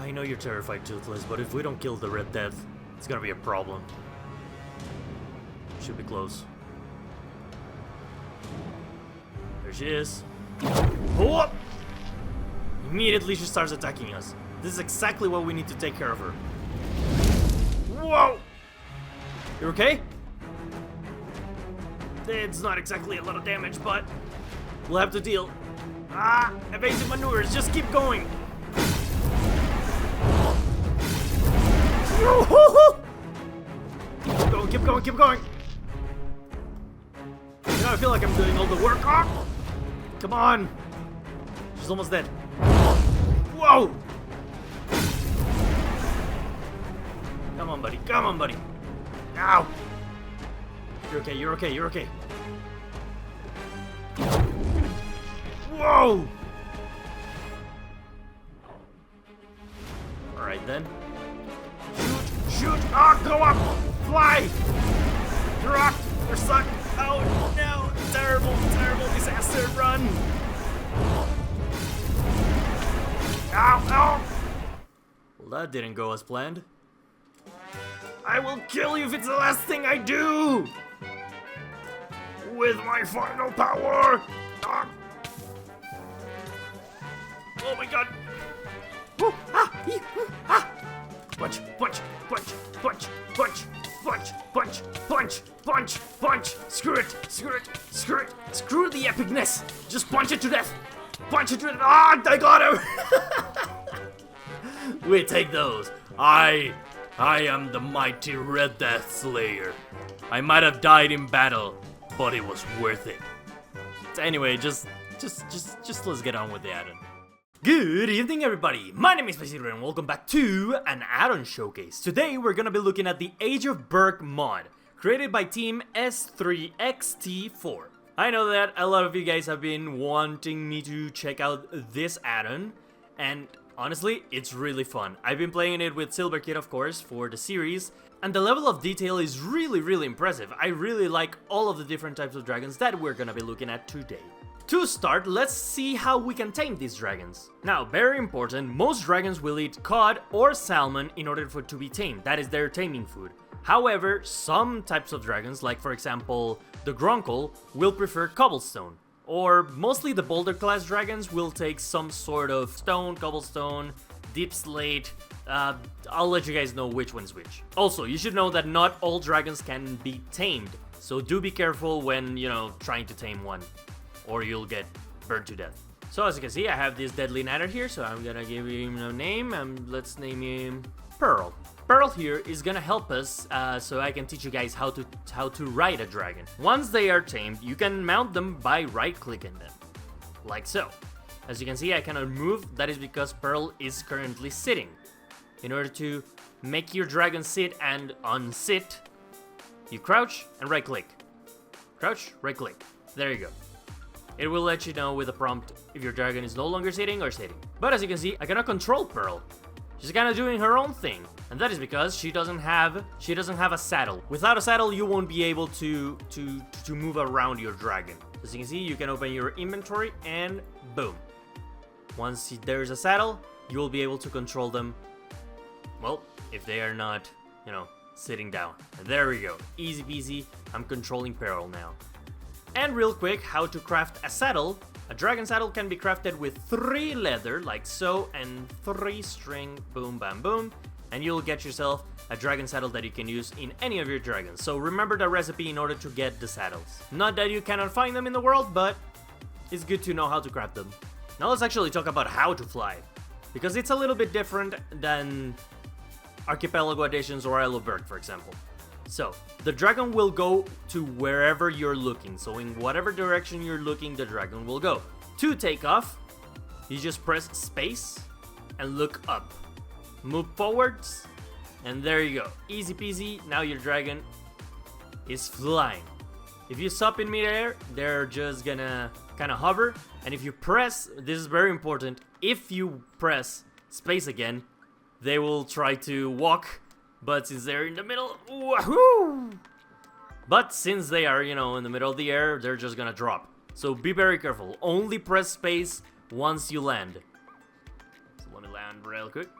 I know you're terrified, Toothless, but if we don't kill the Red Death, it's gonna be a problem. Should be close. There she is. Oh! Immediately she starts attacking us. This is exactly what we need to take care of her. Whoa! You okay? It's not exactly a lot of damage, but we'll have to deal. Ah! Evasive maneuvers, just keep going! Keep going, keep going, keep going! You know, I feel like I'm doing all the work. Oh! Come on! She's almost dead. Whoa! Come on, buddy. Come on, buddy. Ow! You're okay, you're okay, you're okay. Whoa! Alright then. Shoot! Shoot! Ah, go up! Fly! Drop! You're stuck! Oh no! Terrible, terrible disaster! Run! Ow! Ow! Well, that didn't go as planned. I will kill you if it's the last thing I do! With my final power! Ah. Oh my god! Woo. Ah. Ah. Punch! Punch! Punch! Punch! Punch! Punch! Punch! Punch! Punch! Punch! Screw it! Screw it! Screw it! Screw the epicness! Just punch it to death! Punch it to death! Ah! I got him! We take those. I am the mighty Red Death Slayer. I might have died in battle, but it was worth it. So anyway, just let's get on with the Addon. Good evening, everybody. My name is Bedrock, and welcome back to an Addon showcase. Today we're gonna be looking at the Age of Berk mod, created by Team S3XT4. I know that a lot of you guys have been wanting me to check out this Addon, and honestly, it's really fun. I've been playing it with Silver Kid, of course, for the series, and the level of detail is really impressive. I really like all of the different types of dragons that we're gonna be looking at today. To start, let's see how we can tame these dragons. Now, very important, most dragons will eat cod or salmon in order for it to be tamed. That is their taming food. However, some types of dragons, like for example, the Gronckle, will prefer cobblestone. Or mostly the boulder class dragons will take some sort of stone, cobblestone, deep slate. I'll let you guys know which one's which. Also, you should know that not all dragons can be tamed, so do be careful when, trying to tame one, or you'll get burned to death. So as you can see, I have this Deadly Nadder here, so I'm gonna give him a name, and let's name him Pearl. Pearl here is gonna help us, so I can teach you guys how to ride a dragon. Once they are tamed, you can mount them by right-clicking them, like so. As you can see, I cannot move. That is because Pearl is currently sitting. In order to make your dragon sit and unsit, you crouch and right-click. Crouch, right-click. There you go. It will let you know with a prompt if your dragon is no longer sitting or sitting. But as you can see, I cannot control Pearl. She's kind of doing her own thing, and that is because she doesn't have a saddle. Without a saddle, you won't be able to move around your dragon. As you can see, you can open your inventory and boom. Once there's a saddle, you will be able to control them. Well, if they are not, sitting down. And there we go. Easy peasy. I'm controlling Pearl now. And real quick, how to craft a saddle. A dragon saddle can be crafted with 3 leather, like so, and 3 string, boom, bam, boom, and you'll get yourself a dragon saddle that you can use in any of your dragons. So remember the recipe in order to get the saddles. Not that you cannot find them in the world, but it's good to know how to craft them. Now let's actually talk about how to fly, because it's a little bit different than Archipelago Editions or Isle of Berk, for example. So, the dragon will go to wherever you're looking. So in whatever direction you're looking, the dragon will go. To take off, you just press space and look up. Move forwards, and there you go. Easy peasy, now your dragon is flying. If you stop in midair, they're just gonna kind of hover. And if you press, this is very important, if you press space again, they will try to walk. But since they're in the middle, woohoo! But since they are, in the middle of the air, they're just gonna drop. So be very careful. Only press space once you land. So let me land real quick.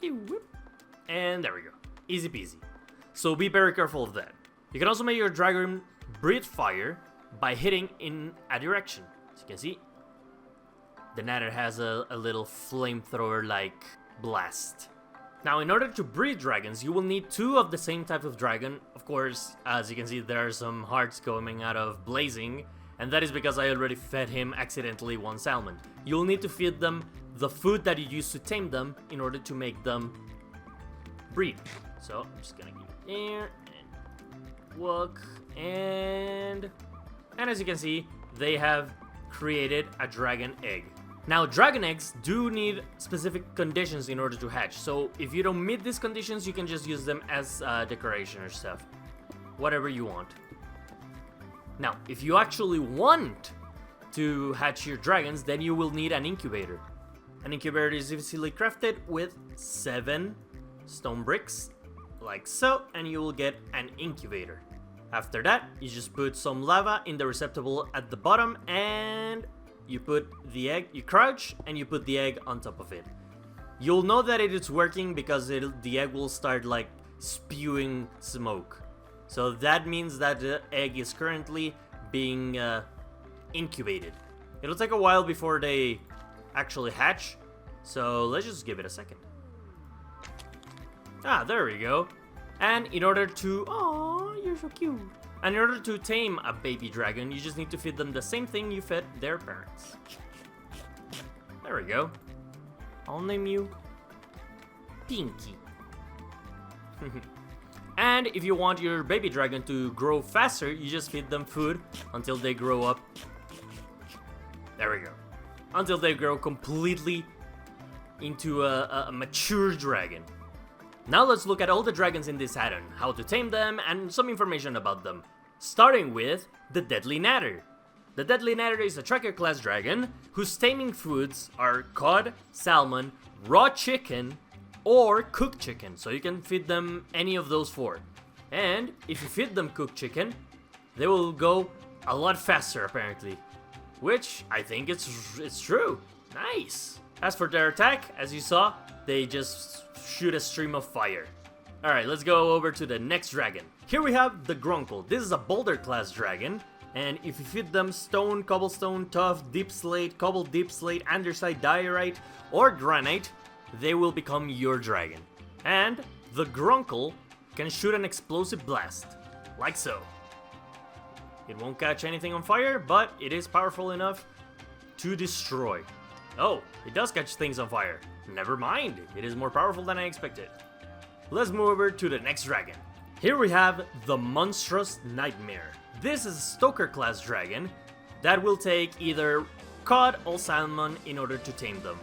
And there we go. Easy peasy. So be very careful of that. You can also make your dragon breathe fire by hitting in a direction. As you can see, the Nadder has a little flamethrower-like blast. Now, in order to breed dragons, you will need 2 of the same type of dragon. Of course, as you can see, there are some hearts coming out of Blazing, and that is because I already fed him accidentally 1 salmon. You'll need to feed them the food that you used to tame them in order to make them breed. So, I'm just gonna keep it here, and walk, and as you can see, they have created a dragon egg. Now, dragon eggs do need specific conditions in order to hatch, so if you don't meet these conditions, you can just use them as decoration or stuff. Whatever you want. Now, if you actually want to hatch your dragons, then you will need an incubator. An incubator is easily crafted with 7 stone bricks, like so, and you will get an incubator. After that, you just put some lava in the receptacle at the bottom, and you put the egg, you crouch, and you put the egg on top of it. You'll know that it is working because the egg will start like spewing smoke. So that means that the egg is currently being incubated. It'll take a while before they actually hatch, so let's just give it a second. Ah, there we go. And in order to... Oh, you're so cute. And in order to tame a baby dragon, you just need to feed them the same thing you fed their parents. There we go. I'll name you Pinky. And if you want your baby dragon to grow faster, you just feed them food until they grow up. There we go. Until they grow completely into a mature dragon. Now let's look at all the dragons in this addon, how to tame them, and some information about them. Starting with the Deadly Nadder. The Deadly Nadder is a tracker class dragon whose taming foods are cod, salmon, raw chicken, or cooked chicken, so you can feed them any of those 4. And if you feed them cooked chicken, they will go a lot faster apparently, which I think it's true. Nice! As for their attack, as you saw, they just shoot a stream of fire. Alright, let's go over to the next dragon. Here we have the Gronckle. This is a boulder class dragon, and if you feed them stone, cobblestone, tough, deep slate, cobble deep slate, andesite, diorite, or granite, they will become your dragon. And the Gronckle can shoot an explosive blast, like so. It won't catch anything on fire, but it is powerful enough to destroy. Oh, it does catch things on fire. Never mind, it is more powerful than I expected. Let's move over to the next dragon. Here we have the Monstrous Nightmare. This is a Stoker class dragon that will take either cod or salmon in order to tame them.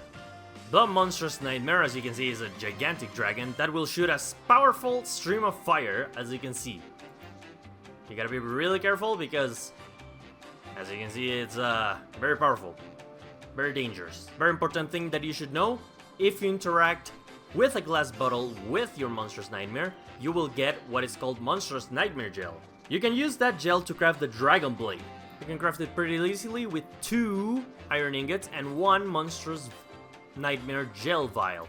The Monstrous Nightmare, as you can see, is a gigantic dragon that will shoot a powerful stream of fire, as you can see. You gotta be really careful because, as you can see, it's very powerful. Very dangerous. Very important thing that you should know, if you interact with a glass bottle with your Monstrous Nightmare, you will get what is called Monstrous Nightmare Gel. You can use that gel to craft the Dragon Blade. You can craft it pretty easily with 2 iron ingots and 1 Monstrous Nightmare Gel vial.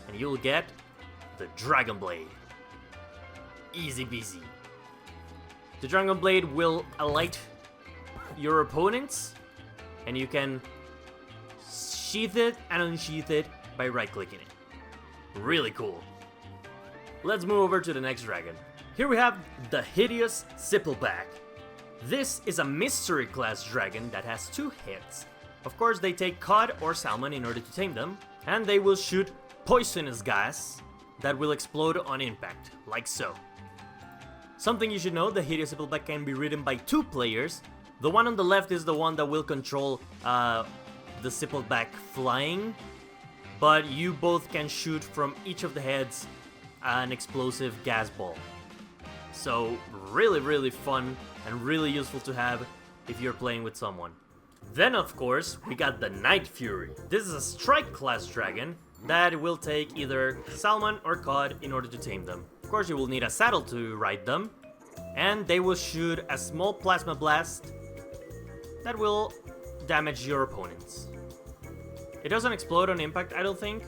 And you'll get the Dragon Blade. Easy peasy. The Dragon Blade will alight your opponents, and you can sheath it and unsheath it by right-clicking it. Really cool. Let's move over to the next dragon. Here we have the Hiddeous Zippleback. This is a mystery class dragon that has 2 heads. Of course, they take cod or salmon in order to tame them, and they will shoot poisonous gas that will explode on impact, like so. Something you should know, the Hideous Zippleback can be ridden by 2 players. The one on the left is the one that will control the Zippleback flying, but you both can shoot from each of the heads an explosive gas ball. So really fun and really useful to have if you're playing with someone. Then of course we got the Night Fury. This is a strike class dragon that will take either salmon or cod in order to tame them. Of course you will need a saddle to ride them, and they will shoot a small plasma blast that will damage your opponents. It doesn't explode on impact, I don't think.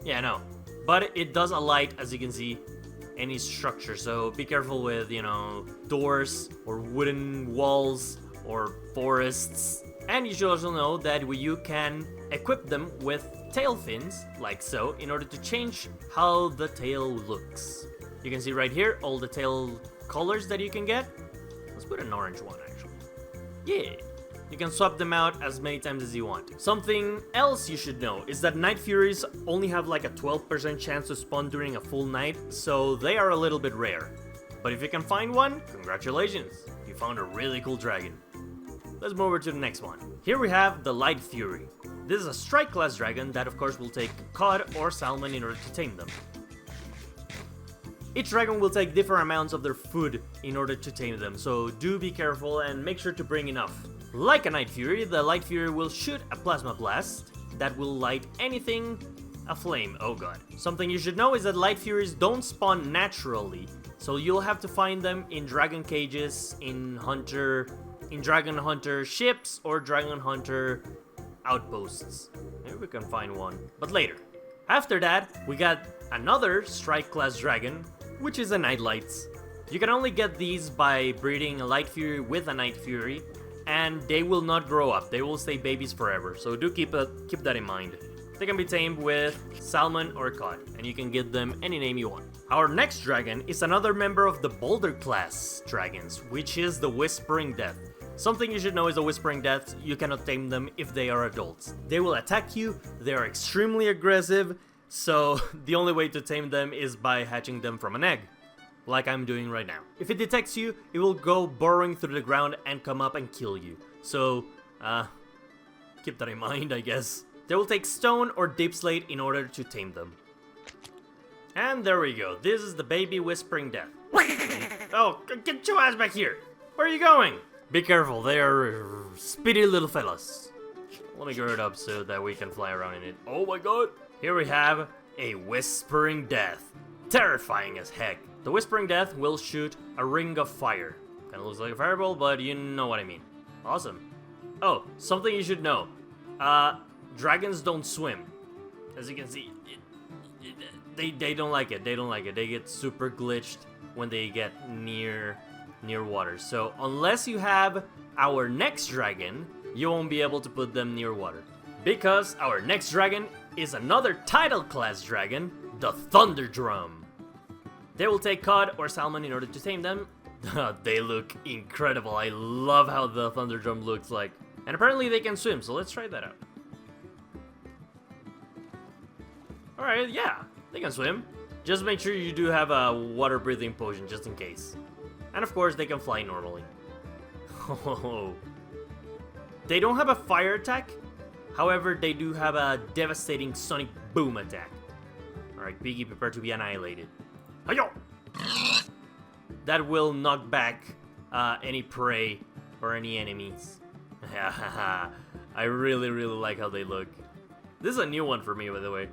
Yeah, no. but it does alight, as you can see, any structure. So be careful with, you know, doors or wooden walls or forests. And you should also know that you can equip them with tail fins, like so, in order to change how the tail looks. You can see right here all the tail colors that you can get. Let's put an orange one, actually. Yeah. You can swap them out as many times as you want. Something else you should know is that Night Furies only have like a 12% chance to spawn during a full night, so they are a little bit rare. But if you can find one, congratulations, you found a really cool dragon. Let's move over to the next one. Here we have the Light Fury. This is a strike class dragon that of course will take cod or salmon in order to tame them. Each dragon will take different amounts of their food in order to tame them, so do be careful and make sure to bring enough. Like a Night Fury, the Light Fury will shoot a plasma blast that will light anything aflame. Oh god. Something you should know is that Light Furies don't spawn naturally, so you'll have to find them in dragon cages, in dragon hunter ships, or dragon hunter outposts. Maybe we can find one, but later. After that, we got another strike class dragon, which is a Nightlights. You can only get these by breeding a Light Fury with a Night Fury, and they will not grow up. They will stay babies forever, so do keep that in mind. They can be tamed with salmon or cod, and you can give them any name you want. Our next dragon is another member of the Boulder class dragons, which is the Whispering Death. Something you should know is the Whispering Death, you cannot tame them if they are adults. They will attack you, they are extremely aggressive, so the only way to tame them is by hatching them from an egg, like I'm doing right now. If it detects you, it will go burrowing through the ground and come up and kill you. So, keep that in mind, I guess. They will take stone or deep slate in order to tame them. And there we go. This is the baby Whispering Death. Oh, get your ass back here. Where are you going? Be careful, they are speedy little fellas. Let me grow it up so that we can fly around in it. Oh my god. Here we have a Whispering Death. Terrifying as heck. The Whispering Death will shoot a ring of fire. Kinda looks like a fireball, but you know what I mean. Awesome. Oh, something you should know. Dragons don't swim. As you can see, they don't like it. They don't like it. They get super glitched when they get near water. So unless you have our next dragon, you won't be able to put them near water. Because our next dragon is another title class dragon, the Thunderdrum. They will take cod or salmon in order to tame them. They look incredible. I love how the Thunderdrum looks like. And apparently they can swim, so let's try that out. Alright, yeah, they can swim. Just make sure you do have a water breathing potion just in case. And of course, they can fly normally. Oh. They don't have a fire attack. However, they do have a devastating sonic boom attack. Alright, Piggy, prepare to be annihilated. Hi-yo! That will knock back any prey or any enemies. I really like how they look. This is a new one for me, by the way.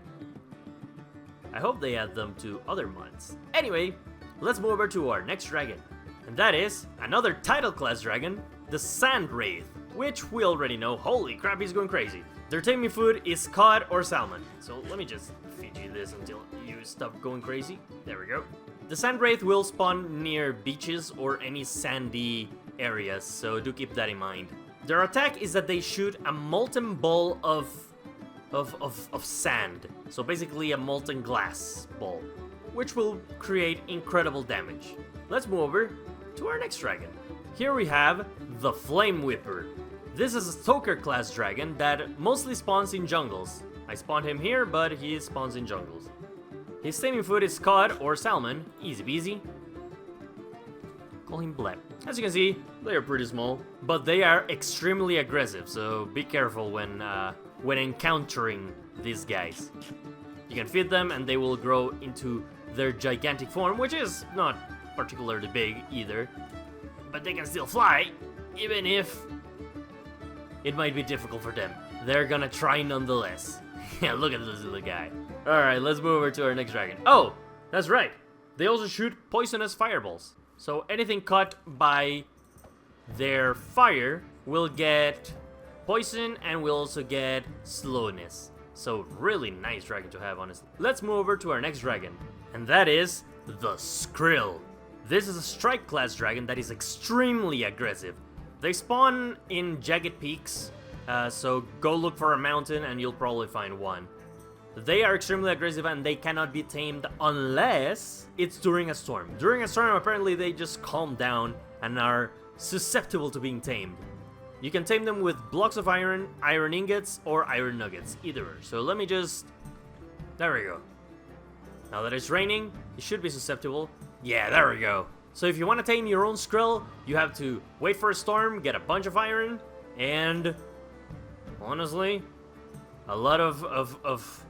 I hope they add them to other mods. Anyway, let's move over to our next dragon. And that is another title class dragon, the Sandwraith, which we already know. Holy crap, he's going crazy. Their taming food is cod or salmon. So let me just feed you this until you stop going crazy. There we go. The Sandwraith will spawn near beaches or any sandy areas, so do keep that in mind. Their attack is that they shoot a molten ball of sand. So basically a molten glass ball, which will create incredible damage. Let's move over to our next dragon. Here we have the Flame Whipper. This is a Stoker class dragon that mostly spawns in jungles. I spawned him here, but he spawns in jungles. His taming food is cod or salmon, easy peasy. Call him Bleb. As you can see, they are pretty small, but they are extremely aggressive, so be careful when encountering these guys. You can feed them and they will grow into their gigantic form, which is not particularly big either, but they can still fly, even if it might be difficult for them. They're gonna try nonetheless. Yeah, look at this little guy. Alright, let's move over to our next dragon. Oh, that's right. They also shoot poisonous fireballs. So anything caught by their fire will get poison and will also get slowness. So really nice dragon to have, honestly. Let's move over to our next dragon, and that is the Skrill. This is a strike class dragon that is extremely aggressive. They spawn in jagged peaks, so go look for a mountain and you'll probably find one. They are extremely aggressive and they cannot be tamed unless it's during a storm. During a storm, apparently they just calm down and are susceptible to being tamed. You can tame them with blocks of iron, iron ingots, or iron nuggets, either. So let me just... There we go. Now that it's raining, it should be susceptible. Yeah, there we go. So if you want to tame your own Skrill, you have to wait for a storm, get a bunch of iron, and... honestly, a lot of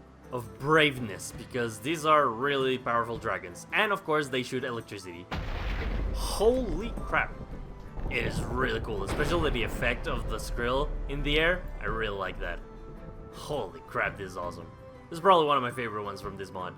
braveness, because these are really powerful dragons. And of course, they shoot electricity. Holy crap. It is really cool, especially the effect of the Skrill in the air. I really like that. Holy crap, this is awesome. This is probably one of my favorite ones from this mod.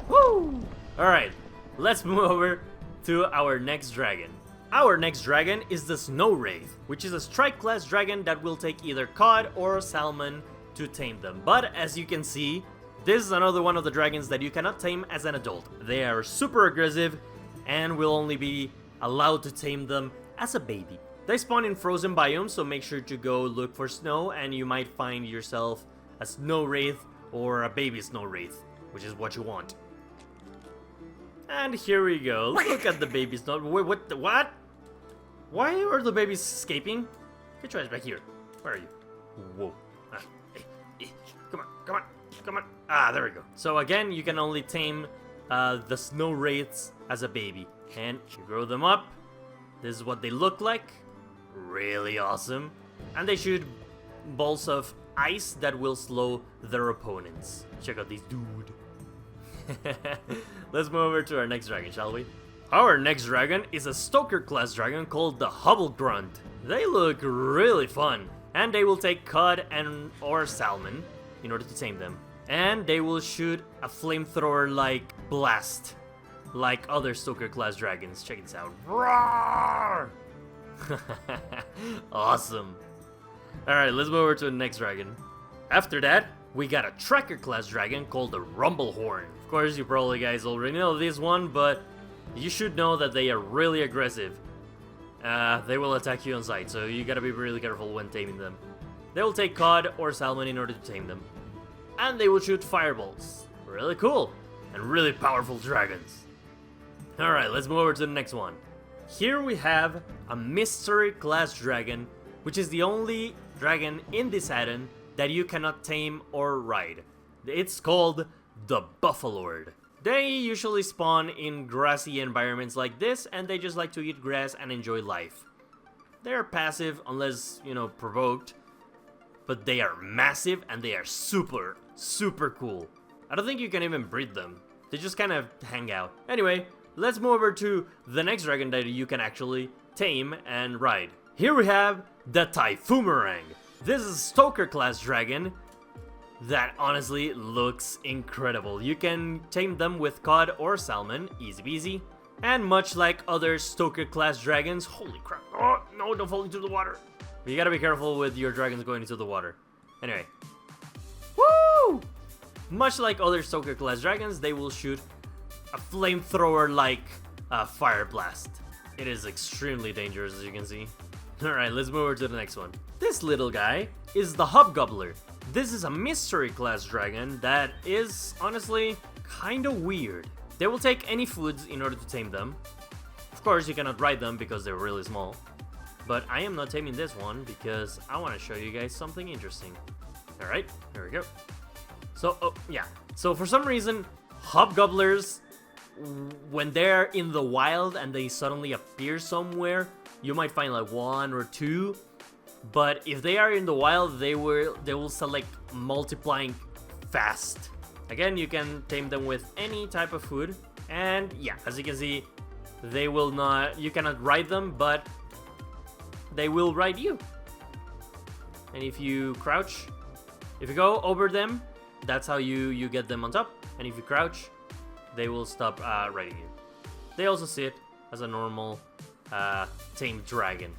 Woo! Alright, let's move over to our next dragon. Our next dragon is the Snowwraith, which is a strike class dragon that will take either cod or salmon to tame them. But as you can see, this is another one of the dragons that you cannot tame as an adult. They are super aggressive and will only be allowed to tame them as a baby. They spawn in frozen biomes, so make sure to go look for snow and you might find yourself a Snowwraith or a baby Snowwraith, which is what you want. And here we go. Look at the baby Snow. Wait, what? Why are the babies escaping? Get your ass back here. Where are you? Whoa. Come on. Ah, there we go. So again, you can only tame the Snowwraiths as a baby. And you grow them up. This is what they look like. Really awesome. And they shoot balls of ice that will slow their opponents. Check out this dude. Let's move over to our next dragon, shall we? Our next dragon is a Stoker class dragon called the Hobblegrunt. They look really fun, and they will take cod and or salmon in order to tame them. And they will shoot a flamethrower like blast, like other Stoker class dragons. Check this out. Roar! Awesome. Alright, let's move over to the next dragon. After that, we got a tracker class dragon called the Rumblehorn. Of course, you probably guys already know this one, but you should know that they are really aggressive. They will attack you on sight, so you gotta be really careful when taming them. They will take cod or salmon in order to tame them. And they will shoot fireballs. Really cool. And really powerful dragons. Alright, let's move over to the next one. Here we have a mystery class dragon, which is the only dragon in this addon that you cannot tame or ride. It's called the Buffalord. They usually spawn in grassy environments like this, and they just like to eat grass and enjoy life. They're passive unless, provoked, but they are massive and they are super cool. I don't think you can even breed them. They just kind of hang out. Anyway, let's move over to the next dragon that you can actually tame and ride. Here we have the Typhoomerang. This is a Stoker class dragon that honestly looks incredible. You can tame them with cod or salmon, easy peasy. And much like other Stoker class dragons, holy crap, oh no, don't fall into the water. You gotta be careful with your dragons going into the water. Anyway, woo! Much like other Stoker class dragons, they will shoot a flamethrower like fire blast. It is extremely dangerous, as you can see. Alright, let's move over to the next one. This little guy is the Hobgobbler. This is a mystery class dragon that is honestly kinda weird. They will take any foods in order to tame them. Of course, you cannot ride them because they're really small. But I am not taming this one because I want to show you guys something interesting. Alright, here we go. So, So for some reason, Hobgobblers, when they're in the wild and they suddenly appear somewhere, you might find like one or two. But if they are in the wild, they will select multiplying fast. Again, you can tame them with any type of food. And yeah, as you can see, they will not, you cannot ride them, but they will ride you. And if you crouch, if you go over them, that's how you get them on top. And if you crouch, they will stop riding you. They also sit as a normal tamed dragon.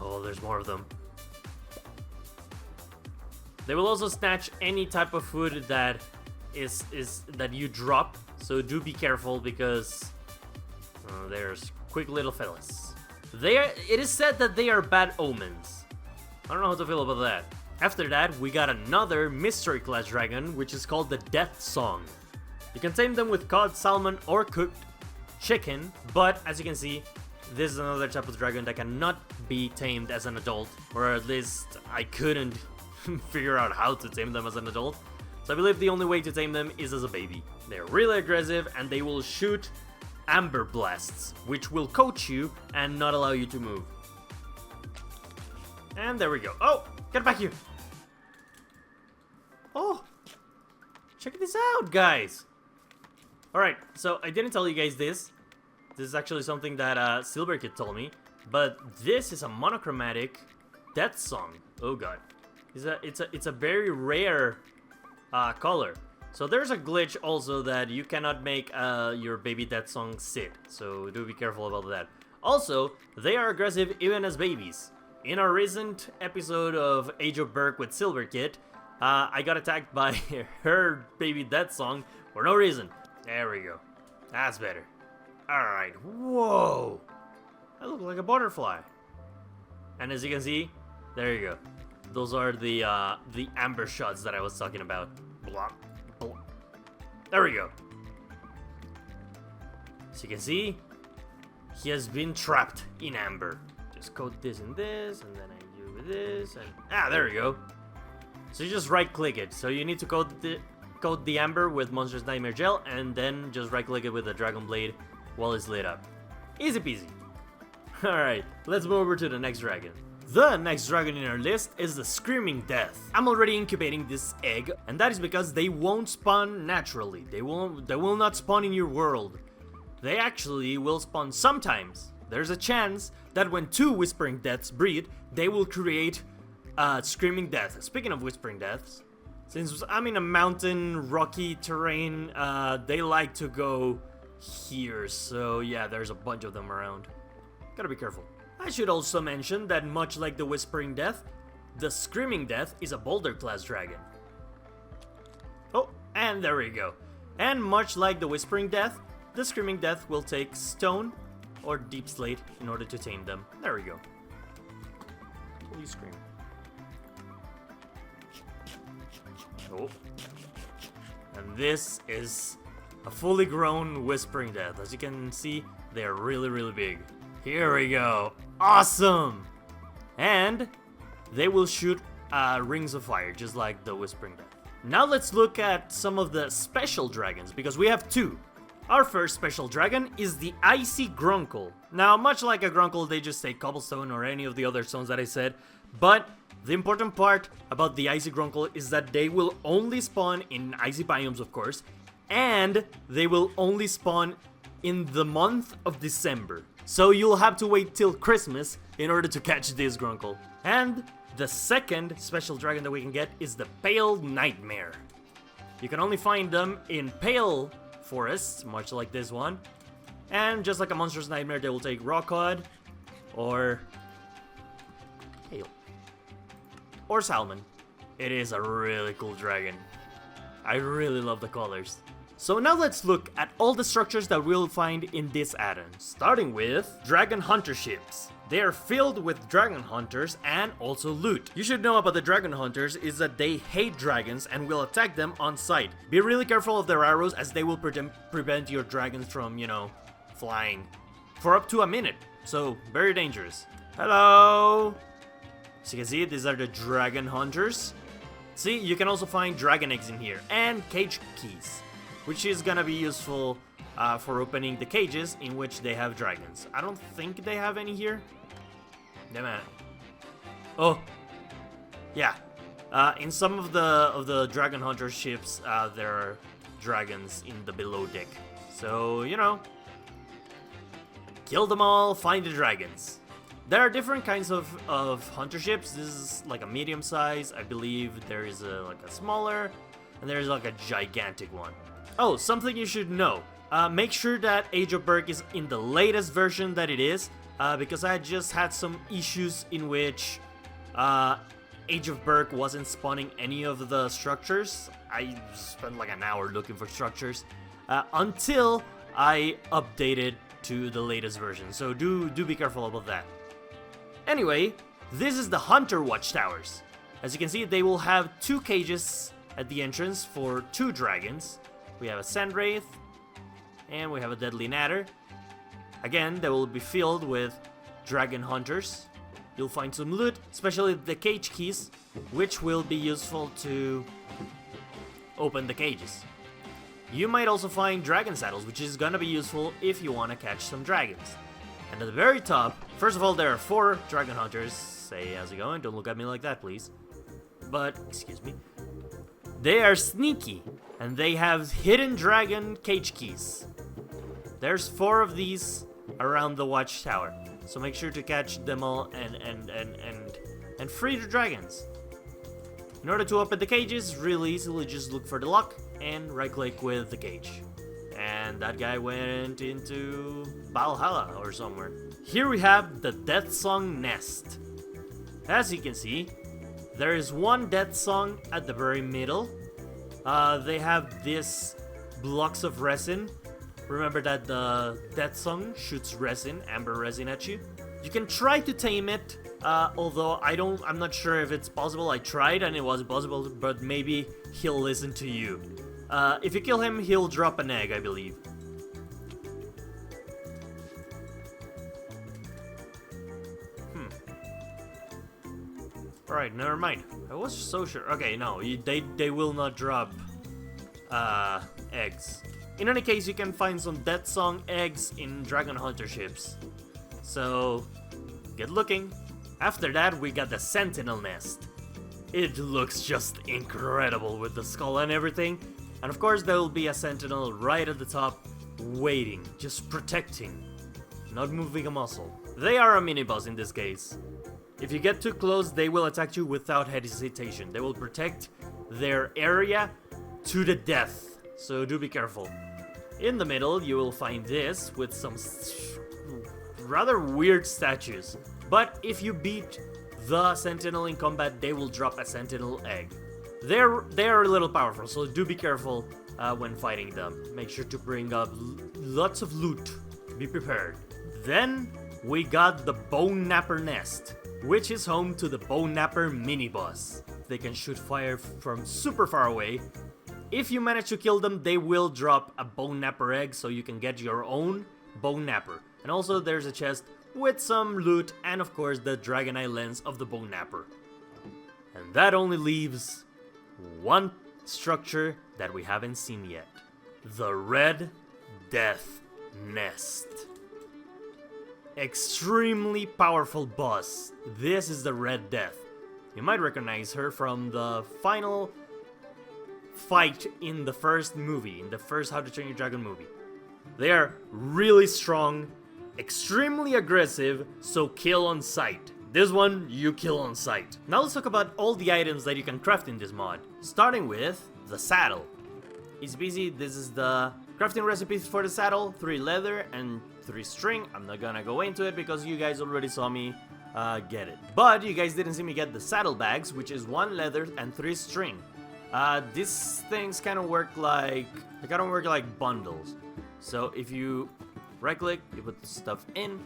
Oh, there's more of them. They will also snatch any type of food that that you drop, so do be careful because there's quick little fellas. It is said that they are bad omens. I don't know how to feel about that. After that, we got another mystery class dragon, which is called the Death Song. You can tame them with cod, salmon, or cooked chicken, but as you can see, this is another type of dragon that cannot be tamed as an adult, or at least I couldn't figure out how to tame them as an adult. So I believe the only way to tame them is as a baby. They're really aggressive and they will shoot amber blasts, which will coach you and not allow you to move. And there we go. Oh, get back here. Oh, check this out, guys. Alright, so I didn't tell you guys this. This is actually something that Silverkid told me. But this is a monochromatic Death Song. Oh god. It's a very rare color. So there's a glitch also that you cannot make your baby Death Song sit. So do be careful about that. Also, they are aggressive even as babies. In our recent episode of Age of Berk with Silverkid, I got attacked by her baby Death Song for no reason. There we go. That's better. Alright. Whoa! I look like a butterfly. And as you can see, there you go. Those are the amber shots that I was talking about. Blah, blah. There we go. As you can see, he has been trapped in amber. Just coat this and this, and then I do this, and there we go. So you just right click it. So you need to coat the amber with Monstrous Nightmare Gel, and then just right click it with the Dragon Blade while it's lit up. Easy peasy. Alright, let's move over to the next dragon. The next dragon in our list is the Screaming Death. I'm already incubating this egg, and that is because they won't spawn naturally. They will not spawn in your world. They actually will spawn sometimes. There's a chance that when two Whispering Deaths breed, they will create Screaming Death. Speaking of Whispering Deaths, since I'm in a mountain, rocky terrain, they like to go here. So yeah, there's a bunch of them around. Gotta be careful. I should also mention that much like the Whispering Death, the Screaming Death is a Boulder class dragon. Oh, and there we go. And much like the Whispering Death, the Screaming Death will take stone or deep slate in order to tame them. There we go. Holy scream. Oh. And this is a fully grown Whispering Death. As you can see, they are really, really big. Here we go. Awesome! And they will shoot rings of fire, just like the Whispering Death. Now let's look at some of the special dragons, because we have two. Our first special dragon is the Icy Gronckle. Now, much like a Gronckle, they just take cobblestone or any of the other stones that I said, but the important part about the Icy Gronckle is that they will only spawn in icy biomes, of course, and they will only spawn in the month of December. So you'll have to wait till Christmas in order to catch this Gronckle. And the second special dragon that we can get is the Pale Nightmare. You can only find them in pale forests, much like this one. And just like a Monstrous Nightmare, they will take raw cod or hail or salmon. It is a really cool dragon. I really love the colors. So now let's look at all the structures that we'll find in this add-on, starting with Dragon Hunter ships. They are filled with dragon hunters and also loot. You should know about the dragon hunters is that they hate dragons and will attack them on sight. Be really careful of their arrows as they will prevent your dragons from, you know, flying for up to a minute. So, very dangerous. Hello! So you can see, these are the dragon hunters. See, you can also find dragon eggs in here and cage keys, which is gonna be useful for opening the cages in which they have dragons. I don't think they have any here. Damn it. Oh, yeah. In some of the dragon hunter ships, there are dragons in the below deck. So, you know, kill them all, find the dragons. There are different kinds of hunter ships. This is like a medium size. I believe there is like a smaller, and there is like a gigantic one. Oh, something you should know. Make sure that Age of Berk is in the latest version that it is, because I just had some issues in which Age of Berk wasn't spawning any of the structures. I spent like an hour looking for structures until I updated to the latest version, so do be careful about that. Anyway, this is the Hunter Watchtowers. As you can see, they will have 2 cages at the entrance for 2 dragons. We have a Sandwraith, and we have a Deadly Nadder. Again, they will be filled with dragon hunters. You'll find some loot, especially the cage keys, which will be useful to open the cages. You might also find dragon saddles, which is gonna be useful if you want to catch some dragons. And at the very top, first of all, there are 4 dragon hunters. Say, how's it going? Don't look at me like that, please. But, excuse me. They are sneaky, and they have hidden dragon cage keys. There's 4 of these around the watchtower, so make sure to catch them all and free the dragons. In order to open the cages, really easily just look for the lock and right-click with the cage. And that guy went into Valhalla or somewhere. Here we have the Death Song Nest. As you can see, there is 1 Death Song at the very middle. They have these blocks of resin. Remember that the Death Song shoots resin, amber resin at you. You can try to tame it, although I'm not sure if it's possible. I tried and it wasn't possible, but maybe he'll listen to you. If you kill him, he'll drop an egg, I believe. Alright, never mind. I was so sure. Okay, no, they will not drop eggs. In any case, you can find some Death Song eggs in Dragon Hunter ships. So, get looking. After that, we got the Sentinel Nest. It looks just incredible with the skull and everything. And of course, there will be a sentinel right at the top, waiting, just protecting, not moving a muscle. They are a mini-boss in this case. If you get too close, they will attack you without hesitation. They will protect their area to the death, so do be careful. In the middle, you will find this with some rather weird statues. But if you beat the sentinel in combat, they will drop a sentinel egg. They are a little powerful, so do be careful when fighting them. Make sure to bring up lots of loot. Be prepared. Then we got the Boneknapper Nest, which is home to the Boneknapper mini-boss. They can shoot fire from super far away. If you manage to kill them, they will drop a Boneknapper egg, so you can get your own Boneknapper. And also there's a chest with some loot and of course the Dragon Eye lens of the Boneknapper. And that only leaves 1 structure that we haven't seen yet. The Red Death Nest. Extremely powerful boss. This is the Red Death. You might recognize her from the final fight in the first movie, in the first How to Train Your Dragon movie. They are really strong, extremely aggressive, so kill on sight. This one, you kill on sight. Now let's talk about all the items that you can craft in this mod. Starting with the saddle. Easy peasy, this is the crafting recipes for the saddle. 3 leather and 3 string. I'm not gonna go into it because you guys already saw me get it. But you guys didn't see me get the saddle bags, which is 1 leather and 3 string. These things kind of work like bundles. So if you right click, you put the stuff in,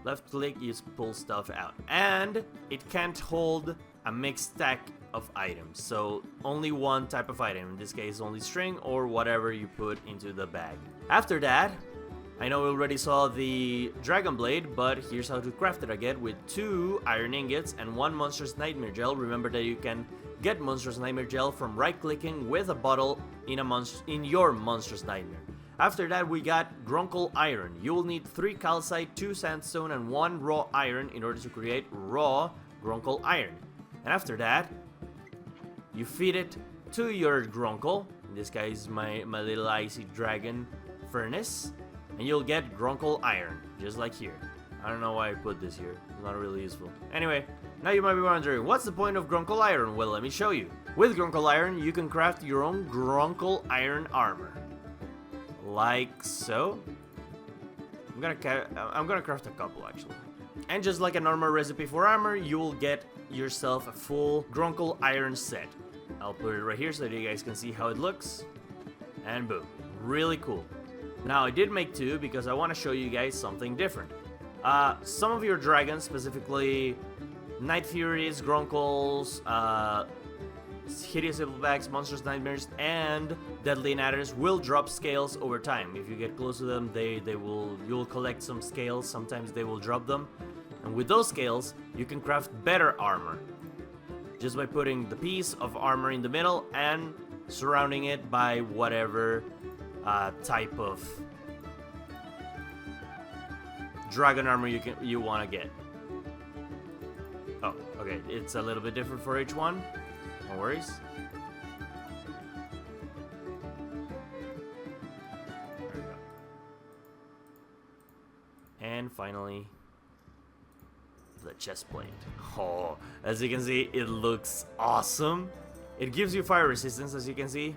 left click, you pull stuff out. And it can't hold a mixed stack of items, so only 1 type of item, in this case only string or whatever you put into the bag. After that, I know we already saw the Dragon Blade, but here's how to craft it again with 2 iron ingots and 1 Monstrous Nightmare Gel. Remember that you can get Monstrous Nightmare Gel from right-clicking with a bottle in your Monstrous Nightmare. After that, we got Gronckle Iron. You will need 3 calcite, 2 sandstone, and 1 raw iron in order to create raw Gronckle Iron. And after that, you feed it to your Gronckle. In this case, my little icy dragon furnace. And you'll get Gronckle Iron, just like here. I don't know why I put this here. It's not really useful. Anyway, now you might be wondering, what's the point of Gronckle Iron? Well, let me show you. With Gronckle Iron, you can craft your own Gronckle Iron armor. Like so. I'm gonna craft a couple, actually. And just like a normal recipe for armor, you will get yourself a full Gronckle Iron set. I'll put it right here so that you guys can see how it looks. And boom. Really cool. Now, I did make 2 because I want to show you guys something different. Some of your dragons, specifically Night Furies, Gronckles, Hideous Zipplebacks, Monstrous Nightmares, and Deadly Nadders will drop scales over time. If you get close to them, you'll collect some scales. Sometimes they will drop them. And with those scales, you can craft better armor. Just by putting the piece of armor in the middle and surrounding it by whatever type of dragon armor you want to get. Oh, okay, it's a little bit different for each one. No worries. There we go. And finally, the chest plate. Oh, as you can see, it looks awesome. It gives you fire resistance, as you can see.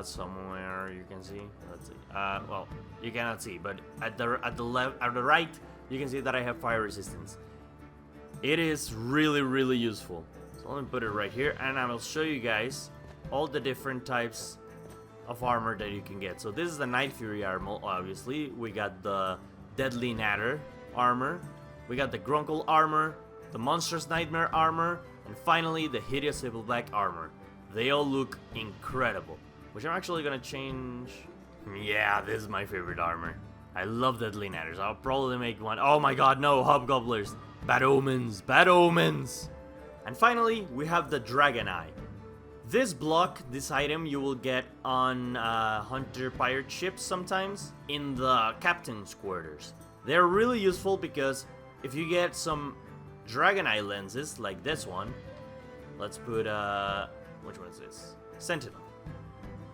Somewhere you can see. Let's see. Well, you cannot see, but at the right, you can see that I have fire resistance. It is really, really useful. So let me put it right here, and I will show you guys all the different types of armor that you can get. So this is the Night Fury armor, obviously. We got the Deadly Nadder armor. We got the Gronckle armor, the Monstrous Nightmare armor, and finally the Hideous Zippleback armor. They all look incredible, which I'm actually gonna change. Yeah, this is my favorite armor. I love Deadly Nadders. I'll probably make one. Oh my god, no, Hobgobblers. Bad omens, bad omens. And finally, we have the Dragon Eye. This block, this item, you will get on Hunter Pirate ships sometimes in the captain's quarters. They're really useful because if you get some Dragon Eye lenses, like this one, let's put, which one is this? Sentinel.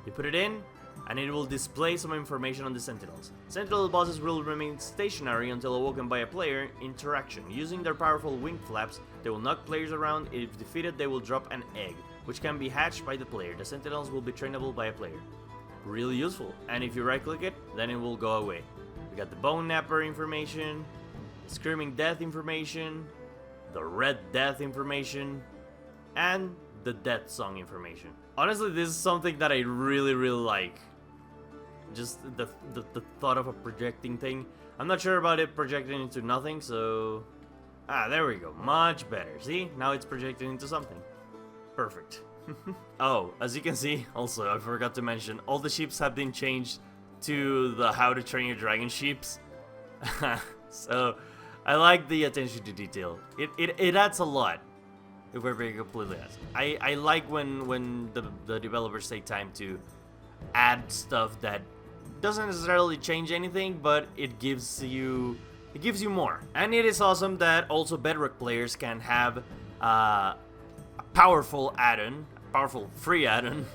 You put it in, and it will display some information on the Sentinels. Sentinel bosses will remain stationary until awoken by a player interaction. Using their powerful wing flaps, they will knock players around. If defeated, they will drop an egg, which can be hatched by the player. The Sentinels will be trainable by a player. Really useful. And if you right click it, then it will go away. We got the Boneknapper information, the Screaming Death information, the Red Death information, and the Death Song information. Honestly, this is something that I really, really like. Just the thought of a projecting thing. I'm not sure about it projecting into nothing, so... Ah, there we go. Much better. See? Now it's projecting into something. Perfect. Oh, as you can see, also, I forgot to mention, all the ships have been changed to the How to Train Your Dragon ships. So, I like the attention to detail. It adds a lot, if we're being completely honest. I like when the developers take time to add stuff that doesn't necessarily change anything, but it gives you more. And it is awesome that also Bedrock players can have a powerful add-on, a powerful free add-on,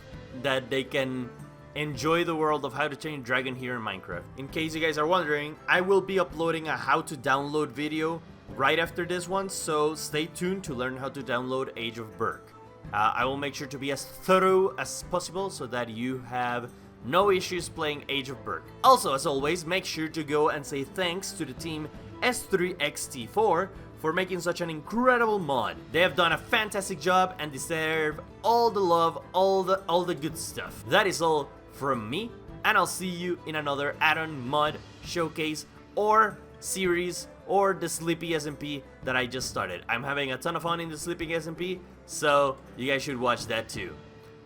that they can enjoy the world of How to Train Dragon here in Minecraft. In case you guys are wondering, I will be uploading a how to download video right after this one, so stay tuned to learn how to download Age of Berk. I will make sure to be as thorough as possible so that you have no issues playing Age of Berk. Also, as always, make sure to go and say thanks to the team S3XT4 for making such an incredible mod. They have done a fantastic job and deserve all the love, all the good stuff. That is all from me, and I'll see you in another add-on mod showcase or series or the Sleepy SMP that I just started. I'm having a ton of fun in the Sleeping SMP, so you guys should watch that too.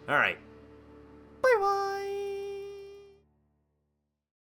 Alright, bye bye!